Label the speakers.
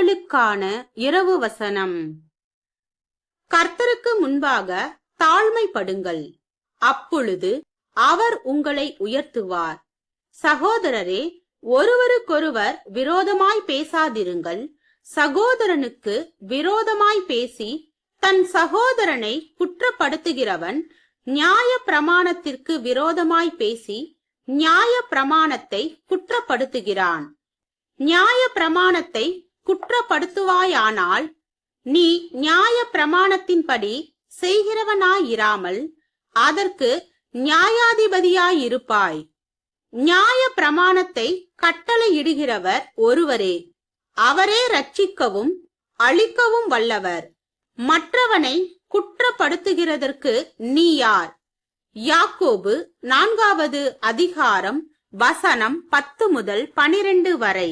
Speaker 1: பாவிகளுக்கான இரவு வசனம். கர்த்தருக்கு முன்பாக தாழ்மைப்படுங்கள், அப்பொழுது அவர் உங்களை உயர்த்துவார். சகோதரரே, ஒருவருக்கொருவர் விரோதமாய் பேசாதிருங்கள். சகோதரனுக்கு விரோதமாய் பேசி தன் சகோதரனை குற்றப்படுத்துகிறவன் நியாய பிரமாணத்திற்கு விரோதமாய் பேசி நியாய பிரமாணத்தை குற்றப்படுத்துகிறான். நியாய பிரமாணத்தை குற்றப்படுத்துவாயானால் நீ நியாய பிரமாணத்தின்படி செய்கிறவனாயிராமல் அதற்கு நியாயாதிபதியாயிருப்பாய். நியாய பிரமாணத்தை கட்டளையிடுகிறவர் ஒருவரே, அவரே ரட்சிக்கவும் அழிக்கவும் வல்லவர். மற்றவனை குற்றப்படுத்துகிறதற்கு நீ யார்? யாக்கோபு 4வது அதிகாரம் வசனம் 10 முதல் 12 வரை.